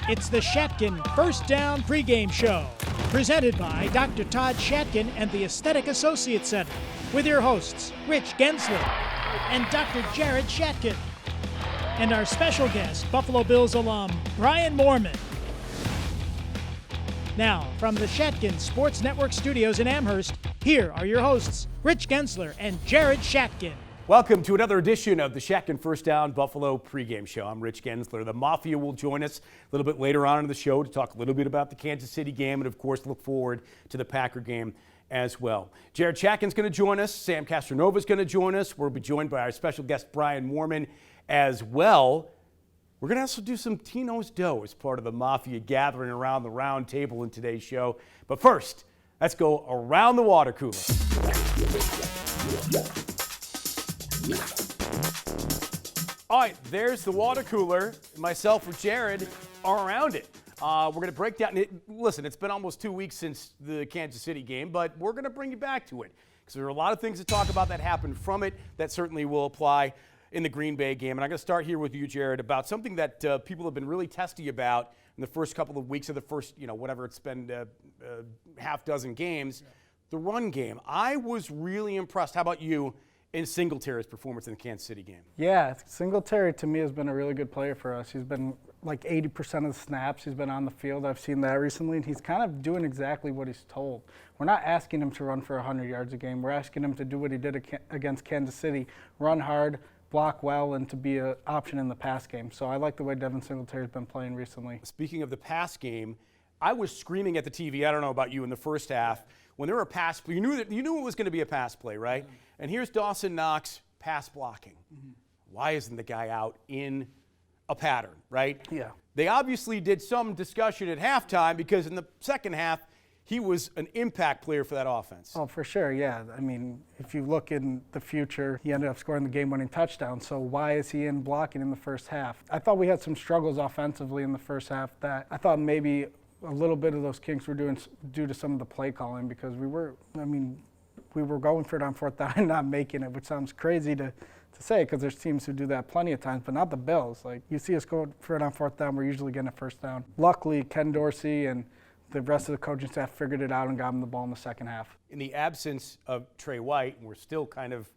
It's the Shatkin First Down pregame show, presented by Dr. Todd Shatkin and the Aesthetic Associates Center, with your hosts, Rich Gaenzler and Dr. Jared Shatkin, and our special guest, Buffalo Bills alum, Brian Moorman. Now, from the Shatkin Sports Network studios in Amherst, here are your hosts, Rich Gaenzler and Jared Shatkin. Welcome to another edition of the Shatkin First Down Buffalo pregame show. I'm Rich Gaenzler. The Mafia will join us a little bit later on in the show to talk a little bit about the Kansas City game and, of course, look forward to the Packer game as well. Jared Shatkin's going to join us. Sam Castronova's going to join us. We'll be joined by our special guest, Brian Moorman, as well. We're going to also do some Tino's Dough as part of the Mafia gathering around the round table in today's show. But first, let's go around the water cooler. All right, there's the water cooler. Myself or Jared are around it. We're going to break down. Listen, it's been almost 2 weeks since the Kansas City game, but we're going to bring you back to it because there are a lot of things to talk about that happened from it that certainly will apply in the Green Bay game. And I'm going to start here with you, Jared, about something that people have been really testy about in the first couple of weeks of the first, whatever it's been, half dozen games, the run game. I was really impressed. How about you? In Singletary's performance in the Kansas City game. Yeah, Singletary to me has been a really good player for us. He's been like 80% of the snaps. He's been on the field. I've seen that recently, and he's kind of doing exactly what he's told. We're not asking him to run for 100 yards a game. We're asking him to do what he did against Kansas City, run hard, block well, and to be an option in the pass game. So I like the way Devin Singletary's been playing recently. Speaking of the pass game, I was screaming at the TV, I don't know about you, in the first half. When there were a pass play, you knew it was going to be a pass play, right? Mm-hmm. And here's Dawson Knox pass blocking. Mm-hmm. Why isn't the guy out in a pattern, right? Yeah. They obviously did some discussion at halftime because in the second half, he was an impact player for that offense. Oh, for sure, yeah. I mean, if you look in the future, he ended up scoring the game-winning touchdown. So why is he in blocking in the first half? I thought we had some struggles offensively in the first half that I thought maybe a little bit of those kinks were due to some of the play calling because we were going for it on fourth down and not making it, which sounds crazy to say because there's teams who do that plenty of times, but not the Bills. Like, you see us go for it on fourth down, we're usually getting a first down. Luckily, Ken Dorsey and the rest of the coaching staff figured it out and got him the ball in the second half. In the absence of Trey White, and we're still kind of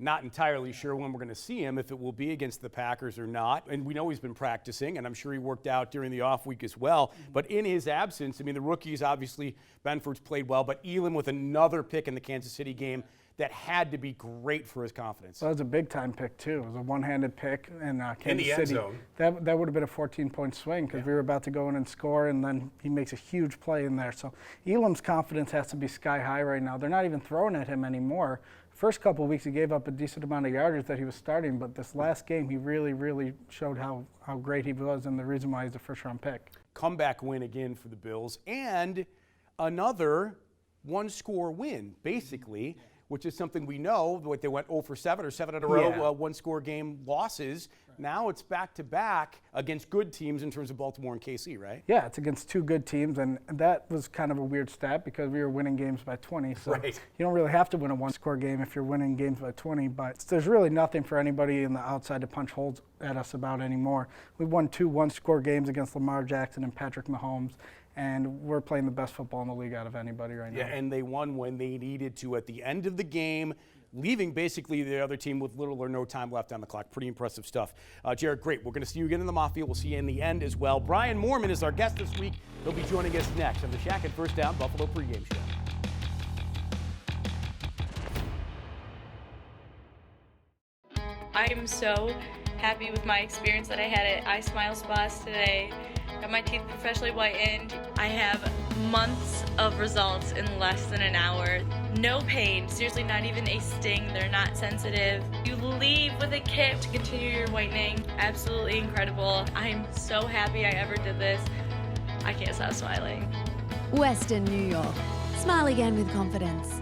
not entirely sure when we're going to see him, if it will be against the Packers or not. And we know he's been practicing, and I'm sure he worked out during the off week as well. But in his absence, I mean, the rookies, obviously, Benford's played well, but Elam with another pick in the Kansas City game that had to be great for his confidence. That was a big-time pick, too. It was a one-handed pick in Kansas City. In the end zone. That would have been a 14-point swing because we were about to go in and score, and then he makes a huge play in there. So Elam's confidence has to be sky high right now. They're not even throwing at him anymore. First couple of weeks, he gave up a decent amount of yardage that he was starting, but this last game, he really, really showed how great he was and the reason why he's a first-round pick. Comeback win again for the Bills, and another one-score win, basically, which is something we know. They went 0 for 7 or 7 in a row, one-score game losses. Right. Now it's back-to-back against good teams in terms of Baltimore and KC, right? Yeah, it's against two good teams, and that was kind of a weird stat because we were winning games by 20. So right. You don't really have to win a one-score game if you're winning games by 20, but there's really nothing for anybody in the outside to punch holes at us about anymore. We won 2 one-score games against Lamar Jackson and Patrick Mahomes, and we're playing the best football in the league out of anybody right now. Yeah, and they won when they needed to at the end of the game, leaving basically the other team with little or no time left on the clock. Pretty impressive stuff. Jared, great. We're going to see you again in the Mafia. We'll see you in the end as well. Brian Moorman is our guest this week. He'll be joining us next on the Shatkin First Down Buffalo pregame show. I am so happy with my experience that I had at iSmile Spas today. Got my teeth professionally whitened. I have months of results in less than an hour. No pain, seriously not even a sting. They're not sensitive. You leave with a kit to continue your whitening. Absolutely incredible. I'm so happy I ever did this. I can't stop smiling. Western New York. Smile again with confidence.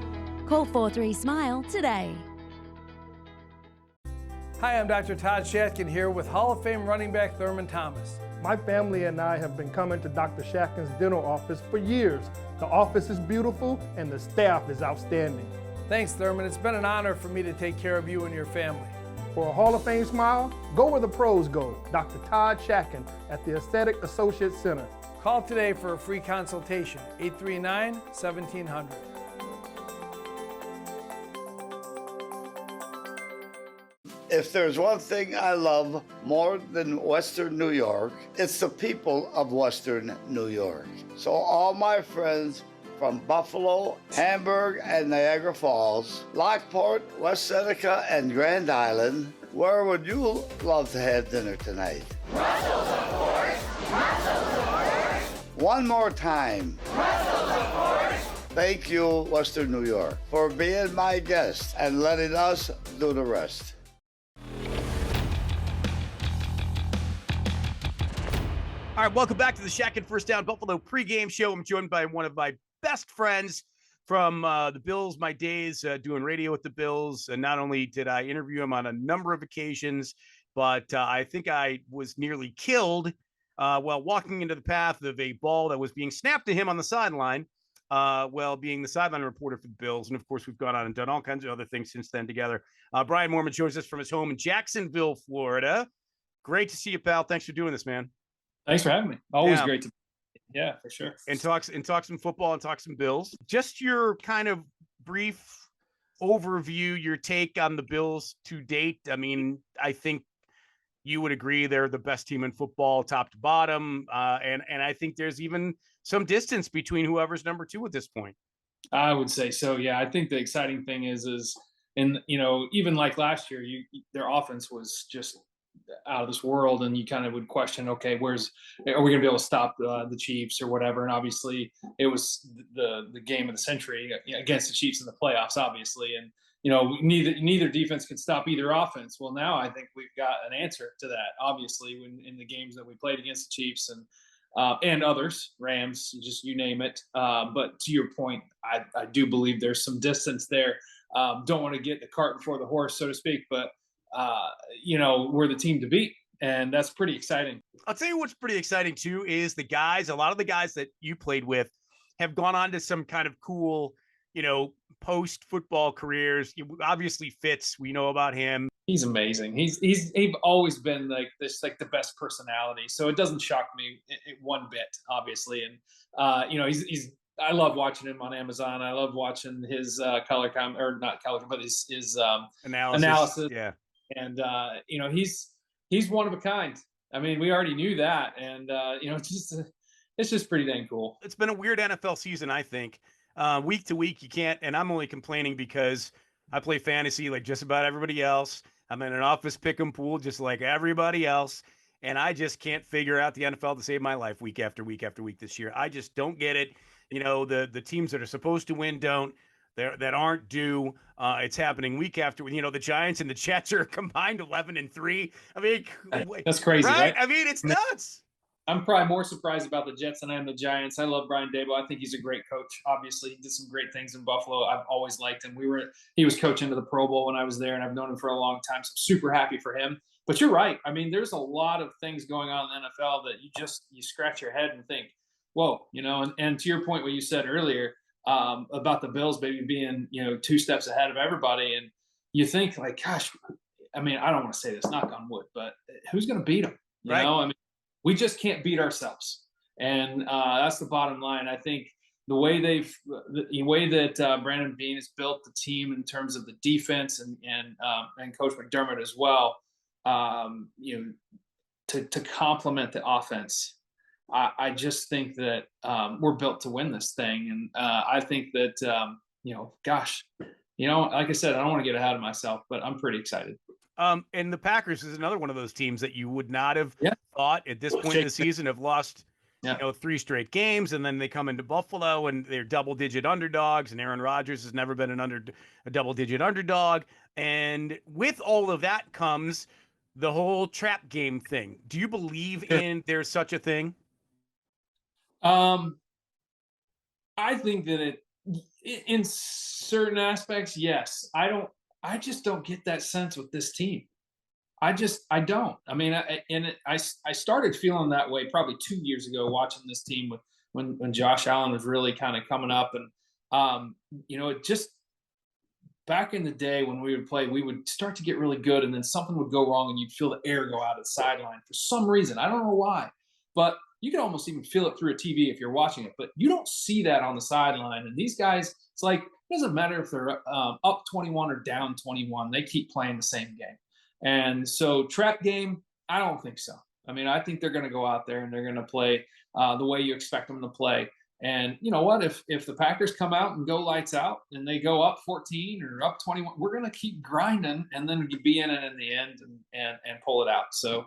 Call 43-SMILE today. Hi, I'm Dr. Todd Shatkin here with Hall of Fame running back Thurman Thomas. My family and I have been coming to Dr. Shatkin's dental office for years. The office is beautiful and the staff is outstanding. Thanks, Thurman. It's been an honor for me to take care of you and your family. For a Hall of Fame smile, go where the pros go. Dr. Todd Shatkin at the Aesthetic Associates Center. Call today for a free consultation, 839-1700. If there's one thing I love more than Western New York, it's the people of Western New York. So all my friends from Buffalo, Hamburg, and Niagara Falls, Lockport, West Seneca, and Grand Island, where would you love to have dinner tonight? Brussels, of course. Brussels, of course. One more time. Brussels, of course. Thank you, Western New York, for being my guest and letting us do the rest. All right, welcome back to the Shatkin First Down Buffalo pregame show. I'm joined by one of my best friends from the Bills, my days doing radio with the Bills. And not only did I interview him on a number of occasions, but I think I was nearly killed while walking into the path of a ball that was being snapped to him on the sideline while being the sideline reporter for the Bills. And, of course, we've gone on and done all kinds of other things since then together. Brian Moorman joins us from his home in Jacksonville, Florida. Great to see you, pal. Thanks for doing this, man. Thanks for having me. Always great to. Yeah, for sure. And talk some football and talk some Bills. Just your kind of brief overview, your take on the Bills to date. I mean, I think you would agree they're the best team in football, top to bottom. And I think there's even some distance between whoever's number 2 at this point. I would say so. Yeah, I think the exciting thing is, and even like last year, their offense was just out of this world, and you kind of would question, okay, are we going to be able to stop the Chiefs or whatever? And obviously, it was the game of the century against the Chiefs in the playoffs, obviously, and neither defense could stop either offense. Well, now I think we've got an answer to that. Obviously, when in the games that we played against the Chiefs and others, Rams, just you name it. But to your point, I do believe there's some distance there. Don't want to get the cart before the horse, so to speak, but we're the team to beat, and that's pretty exciting. I'll tell you what's pretty exciting too is a lot of the guys that you played with have gone on to some kind of cool, post football careers. Obviously Fitz, we know about him. He's amazing. He's always been like this, like the best personality. So it doesn't shock me one bit, obviously. And I love watching him on Amazon. I love watching his not color, but his analysis. Yeah. And he's one of a kind. I mean, we already knew that, and it's just pretty dang cool. It's been a weird NFL season, I think. Week to week, you can't, and I'm only complaining because I play fantasy like just about everybody else. I'm in an office pick'em pool just like everybody else, and I just can't figure out the NFL to save my life week after week after week this year. I just don't get it. The teams that are supposed to win don't. That aren't due. It's happening week after. The Giants and the Jets are combined 11-3. I mean, that's crazy, right? I mean, it's nuts. I'm probably more surprised about the Jets than I am the Giants. I love Brian Daboll. I think he's a great coach. Obviously, he did some great things in Buffalo. I've always liked him. He was coaching to the Pro Bowl when I was there, and I've known him for a long time. So I'm super happy for him. But you're right. I mean, there's a lot of things going on in the NFL that you scratch your head and think, whoa, and to your point, what you said earlier, about the Bills maybe being, 2 steps ahead of everybody. And you think like, gosh, I mean, I don't want to say this, knock on wood, but who's going to beat them? Right. I mean, we just can't beat ourselves. And that's the bottom line. I think the way that Brandon Beane has built the team in terms of the defense and Coach McDermott as well, to complement the offense. I just think that we're built to win this thing. And I think that, like I said, I don't want to get ahead of myself, but I'm pretty excited. And the Packers is another one of those teams that you would not have thought at this point in the season have lost, 3 straight games. And then they come into Buffalo and they're double-digit underdogs. And Aaron Rodgers has never been a double-digit underdog. And with all of that comes the whole trap game thing. Do you believe in there's such a thing? I think that in certain aspects, yes. I just don't get that sense with this team. I don't. I mean, I started feeling that way probably 2 years ago watching this team when Josh Allen was really kind of coming up, and it just back in the day when we would play, we would start to get really good, and then something would go wrong, and you'd feel the air go out of the sideline for some reason. I don't know why, but you can almost even feel it through a TV if you're watching it. But you don't see that on the sideline. And these guys, it's like it doesn't matter if they're up 21 or down 21; they keep playing the same game. And so, trap game, I don't think so. I mean, I think they're going to go out there and they're going to play the way you expect them to play. And you know what? If the Packers come out and go lights out and they go up 14 or up 21, we're going to keep grinding and then be in it in the end and pull it out. So,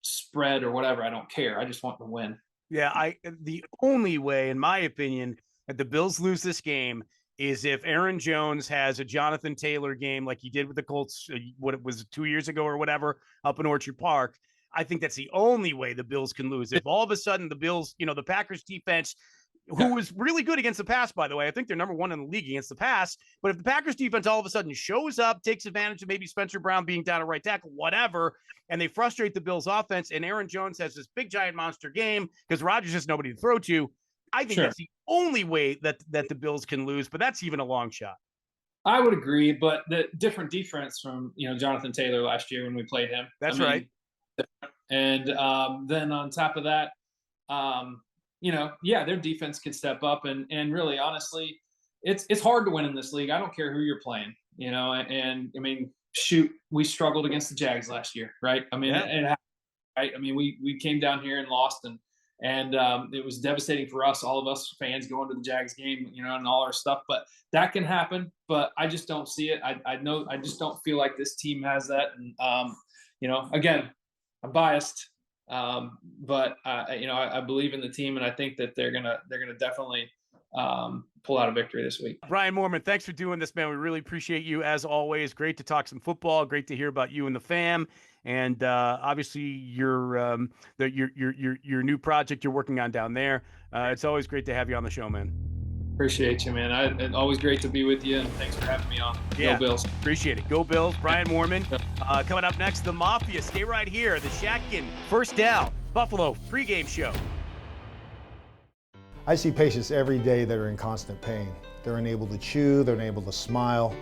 spread or whatever, I don't care. I just want to win. Yeah, the only way, in my opinion, that the Bills lose this game is if Aaron Jones has a Jonathan Taylor game like he did with the Colts, what it was 2 years ago or whatever, up in Orchard Park. I think that's the only way the Bills can lose. If all of a sudden the Bills, the Packers defense, who was really good against the pass, by the way, I think they're number one in the league against the pass. But if the Packers defense all of a sudden shows up, takes advantage of maybe Spencer Brown being down at right tackle, whatever, and they frustrate the Bills offense, and Aaron Jones has this big giant monster game because Rodgers has nobody to throw to, I think that's the only way that the Bills can lose, but that's even a long shot. I would agree, but the different defense from Jonathan Taylor last year when we played him. That's right. And then on top of that, their defense can step up, and really, honestly, it's hard to win in this league. I don't care who you're playing, and I mean, shoot, we struggled against the Jags last year, right? I mean, right? I mean, we came down here and lost, and it was devastating for us, all of us fans going to the Jags game, and all our stuff. But that can happen. But I just don't see it. I just don't feel like this team has that. And again, I'm biased, but I believe in the team, and I think that they're gonna definitely pull out a victory this week. Brian Moorman, thanks for doing this, man. We really appreciate you as always. Great to talk some football. Great to hear about you and the fam. And obviously your new project you're working on down there. It's always great to have you on the show, man. Appreciate you, man. It's always great to be with you, and thanks for having me on. Yeah, Go Bills. Appreciate it. Go Bills. Brian Moorman. Coming up next, the Mafia. Stay right here. The Shatkin First Down Buffalo pregame show. I see patients every day that are in constant pain. They're unable to chew, they're unable to smile.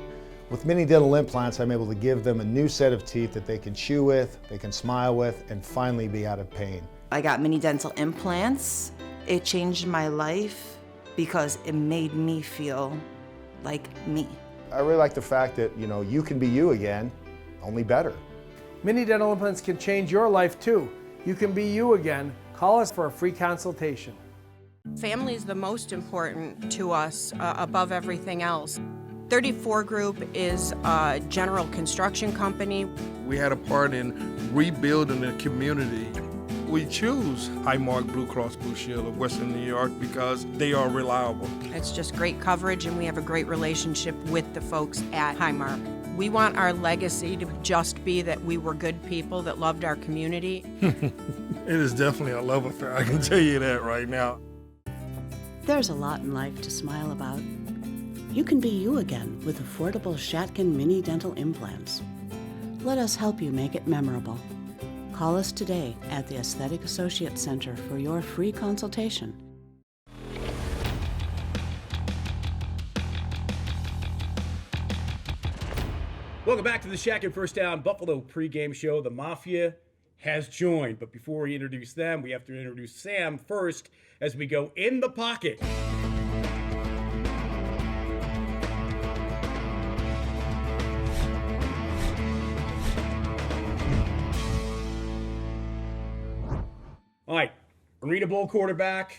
With mini dental implants, I'm able to give them a new set of teeth that they can chew with, they can smile with, and finally be out of pain. I got mini dental implants. It changed my life because it made me feel like me. I really like the fact that, you can be you again, only better. Mini dental implants can change your life too. You can be you again. Call us for a free consultation. Family is the most important to us above everything else. 34 Group is a general construction company. We had a part in rebuilding the community. We choose Highmark Blue Cross Blue Shield of Western New York because they are reliable. It's just great coverage, and we have a great relationship with the folks at Highmark. We want our legacy to just be that we were good people that loved our community. It is definitely a love affair, I can tell you that right now. There's a lot in life to smile about. You can be you again with affordable Shatkin mini dental implants. Let us help you make it memorable. Call us today at the Aesthetic Associates Center for your free consultation. Welcome back to the Shatkin First Down Buffalo pregame show. The Mafia has joined, but before we introduce them, we have to introduce Sam first as we go in the pocket. All right, Arena Bowl quarterback,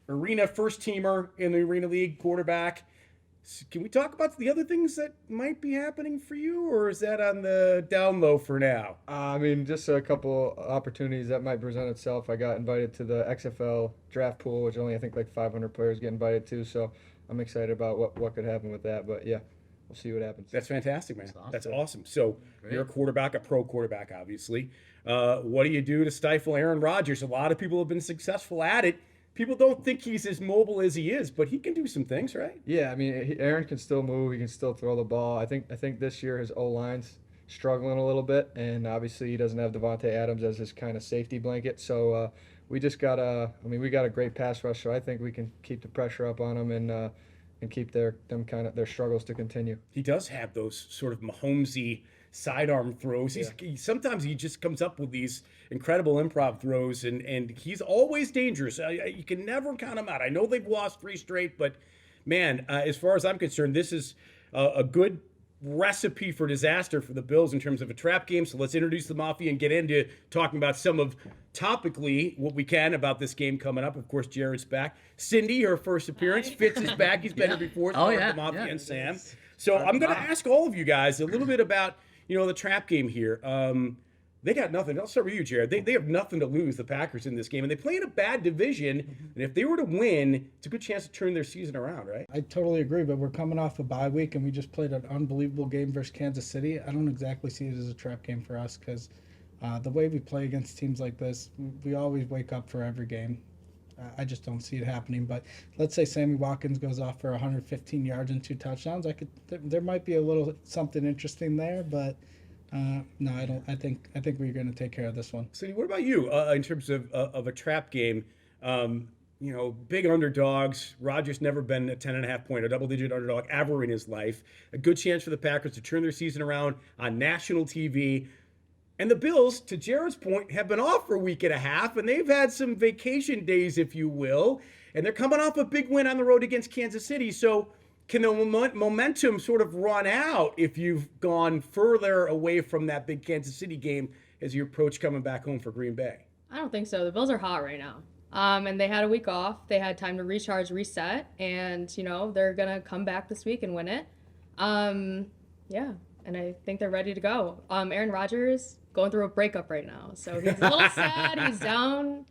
Arena first teamer in the Arena League quarterback. Can we talk about the other things that might be happening for you, or is that on the down low for now? Just a couple opportunities that might present itself. I got invited to the XFL draft pool, which only I think like 500 players get invited to, so I'm excited about what could happen with that. But yeah, we'll see what happens. That's fantastic, man. That's awesome. So you're a quarterback, a pro quarterback, obviously. What do you do to stifle Aaron Rodgers? A lot of people have been successful at it. People don't think he's as mobile as he is, but he can do some things, right? Yeah, Aaron can still move. He can still throw the ball. I think this year his O-line's struggling a little bit, and obviously he doesn't have Devontae Adams as his kind of safety blanket. So we just got we got a great pass rush, so I think we can keep the pressure up on him and keep their struggles to continue. He does have those sort of Mahomesy sidearm throws. Sometimes he just comes up with these incredible improv throws, and he's always dangerous. You can never count him out. I know they've lost 3 straight, but man, as far as I'm concerned, this is a good recipe for disaster for the Bills in terms of a trap game. So let's introduce the Mafia and get into talking about some of topically what we can about this game coming up. Of course, Jared's back. Cindy, her first appearance. Fitz is back. He's been here before. The Mafia and Sam. So I'm going to ask all of you guys a little bit about, the trap game here. They got nothing. I'll start with you, Jared. They have nothing to lose, the Packers, in this game. And they play in a bad division. And if they were to win, it's a good chance to turn their season around, right? I totally agree, but we're coming off a bye week, and we just played an unbelievable game versus Kansas City. I don't exactly see it as a trap game for us because the way we play against teams like this, we always wake up for every game. I just don't see it happening. But let's say Sammy Watkins goes off for 115 yards and 2 touchdowns. There might be a little something interesting there, but no, I don't. I think we're going to take care of this one. Cindy, what about you in terms of a trap game? Big underdogs. Rodgers never been a 10.5 point, a double-digit underdog ever in his life. A good chance for the Packers to turn their season around on national TV. And the Bills, to Jared's point, have been off for a week and a half, and they've had some vacation days, if you will. And they're coming off a big win on the road against Kansas City. So can the momentum sort of run out if you've gone further away from that big Kansas City game as you approach coming back home for Green Bay? I don't think so. The Bills are hot right now. And they had a week off. They had time to recharge, reset, and, they're going to come back this week and win it. And I think they're ready to go. Aaron Rodgers going through a breakup right now. So he's a little sad. He's down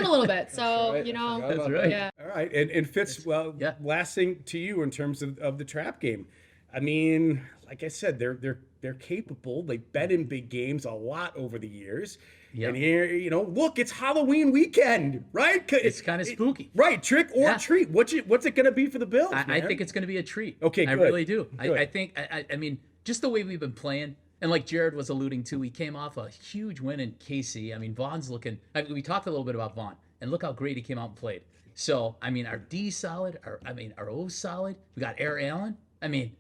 a little bit. So, That's right. Yeah. All right. And Fitz, last thing to you in terms of the trap game. I mean, like I said, they're capable. They've bet in big games a lot over the years. Yep. And here, look, it's Halloween weekend, right? It's kind of spooky. Right. Trick or treat. What's it going to be for the Bills? I think it's going to be a treat. Okay, good. I really do. Good. I think, I mean, just the way we've been playing, and like Jared was alluding to, we came off a huge win in KC. I mean, Vaughn's looking, we talked a little bit about Vaughn, and look how great he came out and played. So, I mean, our D solid, our O solid. We got Air Allen. I mean,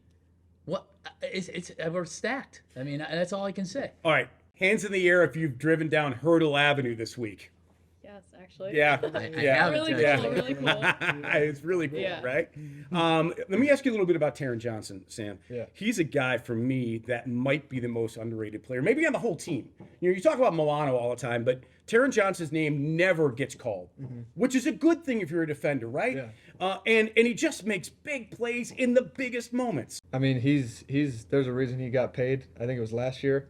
we're stacked. I mean, that's all I can say. All right. Hands in the air if you've driven down Hurdle Avenue this week. Yes, actually. Yeah. Really cool. It's really cool, right? Let me ask you a little bit about Taron Johnson, Sam. Yeah. He's a guy for me that might be the most underrated player, maybe on the whole team. You talk about Milano all the time, but Taron Johnson's name never gets called, which is a good thing if you're a defender, right? Yeah. And he just makes big plays in the biggest moments. I mean, there's a reason he got paid. I think it was last year.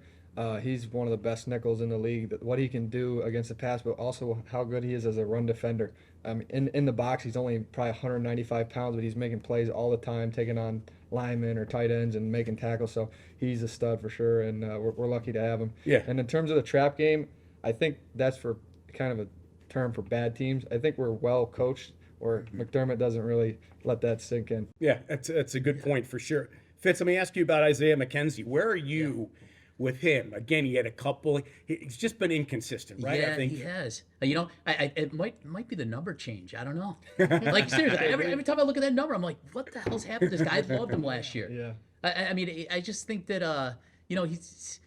He's one of the best nickels in the league. What he can do against the pass, but also how good he is as a run defender. In the box, he's only probably 195 pounds, but he's making plays all the time, taking on linemen or tight ends and making tackles. So he's a stud for sure, and we're lucky to have him. Yeah. And in terms of the trap game, I think that's for kind of a term for bad teams. I think we're well coached, or McDermott doesn't really let that sink in. Yeah, that's a good point for sure. Fitz, let me ask you about Isaiah McKenzie. Where are you with him? Again, he had a couple. He's just been inconsistent, right? Yeah, I think he has. It might be the number change. I don't know. Like seriously, every time I look at that number, I'm like, what the hell's happened to this guy? I loved him last year. Yeah. I mean, I just think that he's.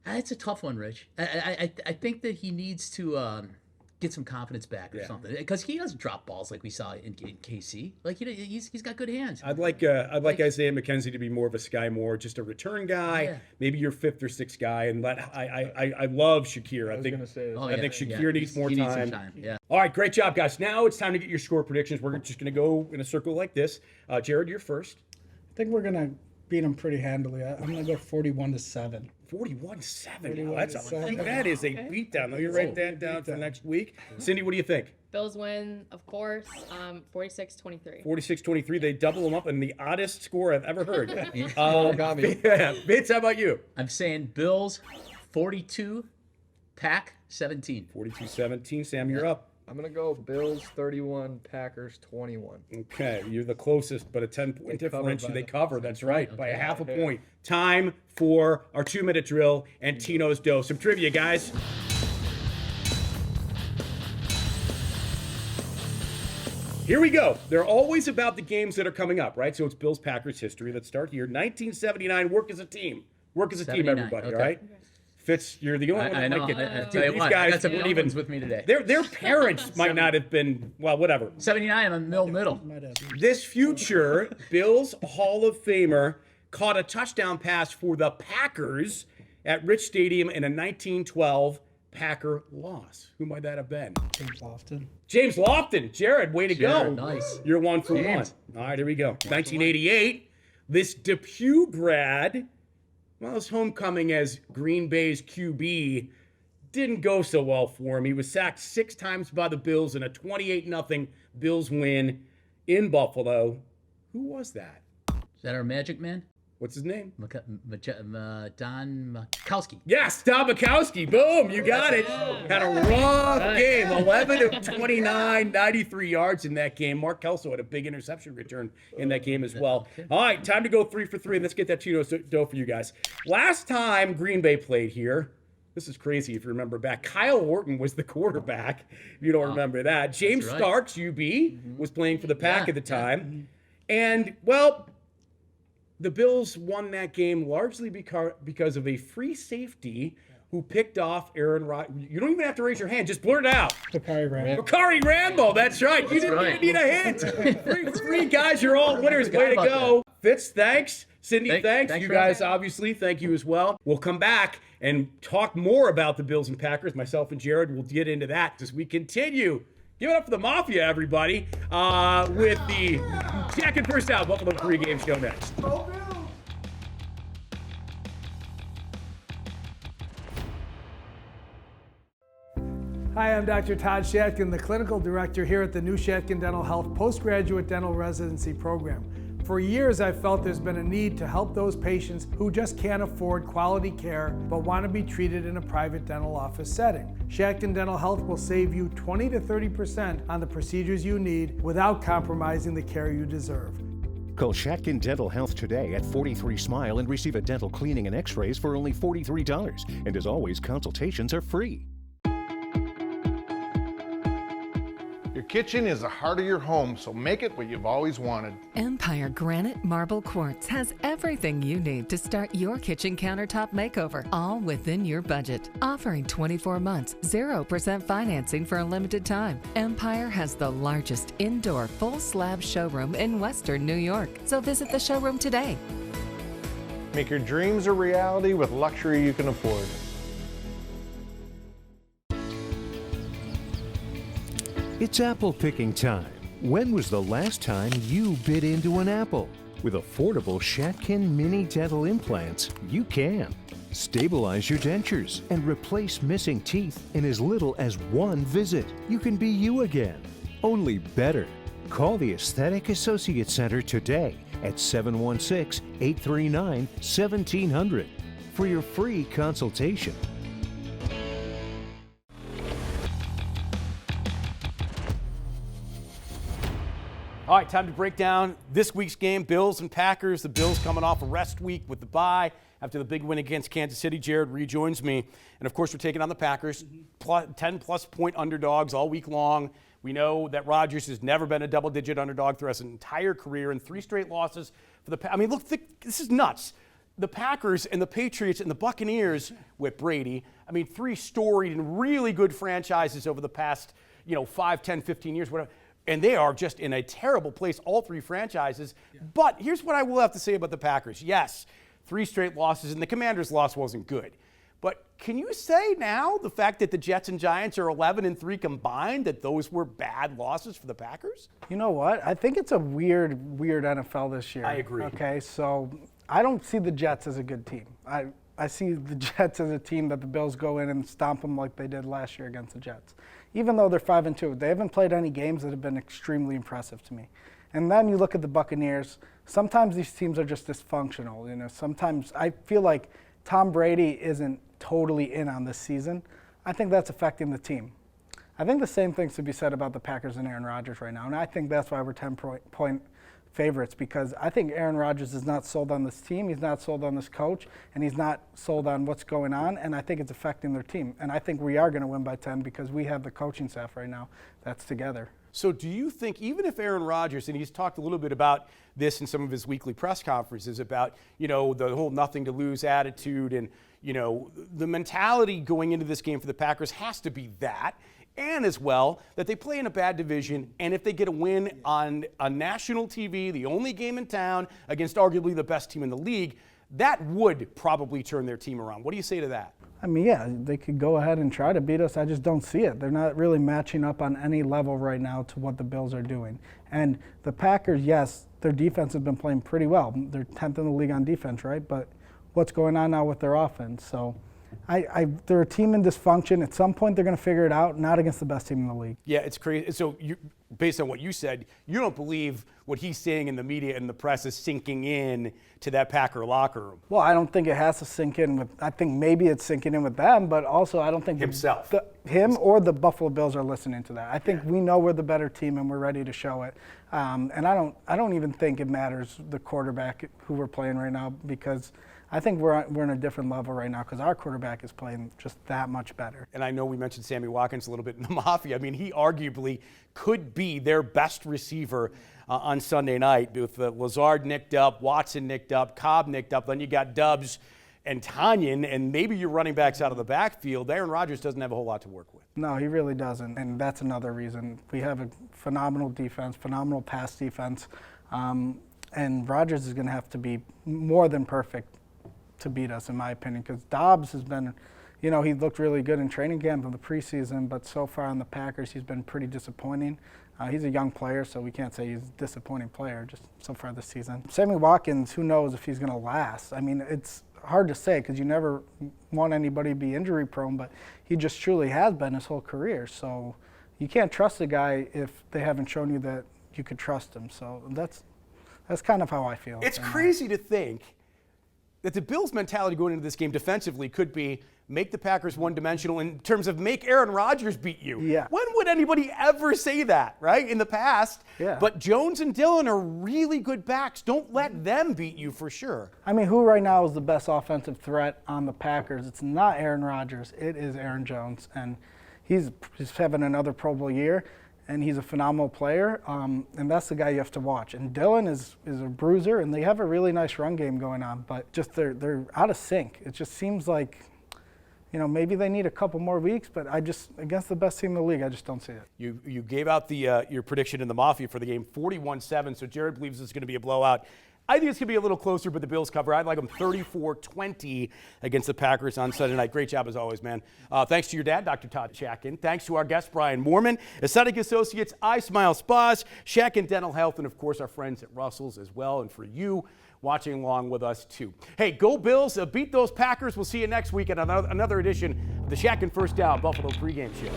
It's a tough one, Rich. I think that he needs to get some confidence back or something, because he doesn't drop balls like we saw in KC. Like he's got good hands. I'd like Isaiah McKenzie to be more of a Sky Moore, just a return guy, maybe your 5th or 6th guy, and I love Shakir. I think Shakir needs more time. Yeah. All right, great job, guys. Now it's time to get your score predictions. We're just going to go in a circle like this. Jared, you're first. I think we're going to beat them pretty handily. I'm going to go 41-7. 41-7. That is a beatdown. Let me write that down for next week. Cindy, what do you think? Bills win, of course, 46-23. 46-23. They double them up in the oddest score I've ever heard. Vince, how about you? I'm saying Bills 42, Pack 17. 42-17. Sam, you're up. I'm going to go Bills 31, Packers 21. Okay, you're the closest, but a 10-point differential. They cover, that's right, by a half a point. Time for our 2-minute drill and Tino's Dough. Some trivia, guys. Here we go. They're always about the games that are coming up, right? So it's Bills Packers history. Let's start here. 1979, work as a team. Work as a team, everybody, okay. all right? Fitz, you're the only one I that know. might get I tell you these what, guys I got some weren't young even ones with me today. Their parents might not have been, well, whatever. 79 on middle. This future Bills Hall of Famer caught a touchdown pass for the Packers at Rich Stadium in a 1912 Packer loss. Who might that have been? James Lofton. James Lofton. Jared, way to Jared, go. nice. You're 1 for James. 1. All right, here we go. 1988, this Depew grad, well, his homecoming as Green Bay's QB didn't go so well for him. He was sacked 6 times by the Bills in a 28-0 Bills win in Buffalo. Who was that? Is that our magic man? What's his name? Don Makowski. Yes, Don Makowski. Boom, you got it. Had a rough game. 11 of 29, 93 yards in that game. Mark Kelso had a big interception return in that game as well. All right, time to go 3 for 3, and let's get that 2-0 dough for you guys. Last time Green Bay played here, this is crazy if you remember back, Kyle Orton was the quarterback, if you don't remember that. James right. Starks, UB, was playing for the Pack at the time. And, well, the Bills won that game largely because of a free safety who picked off Aaron Rodgers. You don't even have to raise your hand. Just blurt it out. Bakari Rambo. Bakari Rambo, that's right. You didn't even need a hint. 3 for 3, guys. You're all winners. Way to go. Fitz, thanks. Cindy, thanks. You guys, obviously, thank you as well. We'll come back and talk more about the Bills and Packers. Myself and Jared will get into that as we continue. Give it up for the Mafia, everybody, with the Second First Out Buffalo pregame show next. Hi, I'm Dr. Todd Shatkin, the clinical director here at the new Shatkin Dental Health Postgraduate Dental Residency Program. For years, I've felt there's been a need to help those patients who just can't afford quality care but want to be treated in a private dental office setting. Shatkin Dental Health will save you 20 to 30% on the procedures you need without compromising the care you deserve. Call Shatkin Dental Health today at 43 Smile and receive a dental cleaning and x-rays for only $43. And as always, consultations are free. Your kitchen is the heart of your home, so make it what you've always wanted. Empire Granite Marble Quartz has everything you need to start your kitchen countertop makeover, all within your budget. Offering 24 months, 0% financing for a limited time. Empire has the largest indoor full slab showroom in Western New York, so visit the showroom today. Make your dreams a reality with luxury you can afford. It's apple picking time. When was the last time you bit into an apple? With affordable Shatkin mini dental implants, you can. Stabilize your dentures and replace missing teeth in as little as 1 visit. You can be you again, only better. Call the Aesthetic Associate Center today at 716-839-1700 for your free consultation. All right, time to break down this week's game, Bills and Packers. The Bills coming off a rest week with the bye after the big win against Kansas City. Jared rejoins me. And, of course, we're taking on the Packers, 10-plus point underdogs all week long. We know that Rodgers has never been a double-digit underdog throughout his entire career and 3 straight losses for the Packers. I mean, look, this is nuts. The Packers and the Patriots and the Buccaneers with Brady, I mean, 3 storied and really good franchises over the past, 5, 10, 15 years, whatever. And they are just in a terrible place, all 3 franchises. Yeah. But here's what I will have to say about the Packers. Yes, 3 straight losses, and the Commanders' loss wasn't good. But can you say now the fact that the Jets and Giants are 11-3 combined, that those were bad losses for the Packers? You know what? I think it's a weird NFL this year. I agree. Okay, so I don't see the Jets as a good team. I see the Jets as a team that the Bills go in and stomp them like they did last year against the Jets. Even though they're 5-2, they haven't played any games that have been extremely impressive to me. And then you look at the Buccaneers. Sometimes these teams are just dysfunctional. Sometimes I feel like Tom Brady isn't totally in on this season. I think that's affecting the team. I think the same thing's to be said about the Packers and Aaron Rodgers right now. And I think that's why we're 10-point favorites, because I think Aaron Rodgers is not sold on this team, he's not sold on this coach, and he's not sold on what's going on, and I think it's affecting their team. And I think we are going to win by 10 because we have the coaching staff right now that's together. So do you think, even if Aaron Rodgers, and he's talked a little bit about this in some of his weekly press conferences about, the whole nothing to lose attitude and, the mentality going into this game for the Packers has to be that, and as well that they play in a bad division, and if they get a win on a national TV, the only game in town against arguably the best team in the league, that would probably turn their team around. What do you say to that? I mean, yeah, they could go ahead and try to beat us. I just don't see it. They're not really matching up on any level right now to what the Bills are doing. And the Packers, yes, their defense has been playing pretty well. They're 10th in the league on defense, right? But what's going on now with their offense? So they're a team in dysfunction. At some point, they're going to figure it out, not against the best team in the league. Yeah, it's crazy. So based on what you said, you don't believe what he's saying in the media and the press is sinking in to that Packer locker room. Well, I don't think it has to sink in with, I think maybe it's sinking in with them, but also I don't think himself, him or the Buffalo Bills are listening to that. I think we know we're the better team and we're ready to show it. And I don't even think it matters the quarterback who we're playing right now, because I think we're in a different level right now because our quarterback is playing just that much better. And I know we mentioned Sammy Watkins a little bit in the Mafia. I mean, he arguably could be their best receiver on Sunday night with Lazard nicked up, Watson nicked up, Cobb nicked up. Then you got Dubs and Tanyan, and maybe your running backs out of the backfield. Aaron Rodgers doesn't have a whole lot to work with. No, he really doesn't, and that's another reason. We have a phenomenal defense, phenomenal pass defense, and Rodgers is going to have to be more than perfect to beat us, in my opinion, because Dobbs has been, he looked really good in training camp in the preseason, but so far on the Packers, he's been pretty disappointing. He's a young player, so we can't say he's a disappointing player just so far this season. Sammy Watkins, who knows if he's going to last? I mean, it's hard to say because you never want anybody to be injury prone, but he just truly has been his whole career. So you can't trust a guy if they haven't shown you that you could trust him. So that's kind of how I feel. It's crazy to think that the Bills' mentality going into this game defensively could be make the Packers one-dimensional in terms of make Aaron Rodgers beat you. Yeah. When would anybody ever say that, right, in the past? Yeah. But Jones and Dillon are really good backs. Don't let them beat you for sure. I mean, who right now is the best offensive threat on the Packers? It's not Aaron Rodgers. It is Aaron Jones. And he's having another Pro Bowl year, and he's a phenomenal player, and that's the guy you have to watch. And Dillon is a bruiser, and they have a really nice run game going on, but just they're out of sync. It just seems like, maybe they need a couple more weeks, but against the best team in the league, I just don't see it. You gave out your prediction in the Mafia for the game, 41-7, so Jared believes it's going to be a blowout. I think it's going to be a little closer, but the Bills cover. I'd like them 34-20 against the Packers on Sunday night. Great job as always, man. Thanks to your dad, Dr. Todd Shatkin. Thanks to our guest, Brian Moorman, Aesthetic Associates, iSmile Spas, Shatkin Dental Health, and of course our friends at Russell's as well, and for you watching along with us too. Hey, go Bills, beat those Packers. We'll see you next week at another edition of the Shatkin First Down Buffalo pregame show.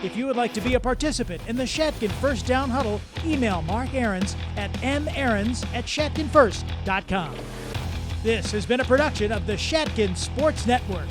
If you would like to be a participant in the Shatkin First Down Huddle, email Mark Aarons at maarons@shatkinfirst.com. This has been a production of the Shatkin Sports Network.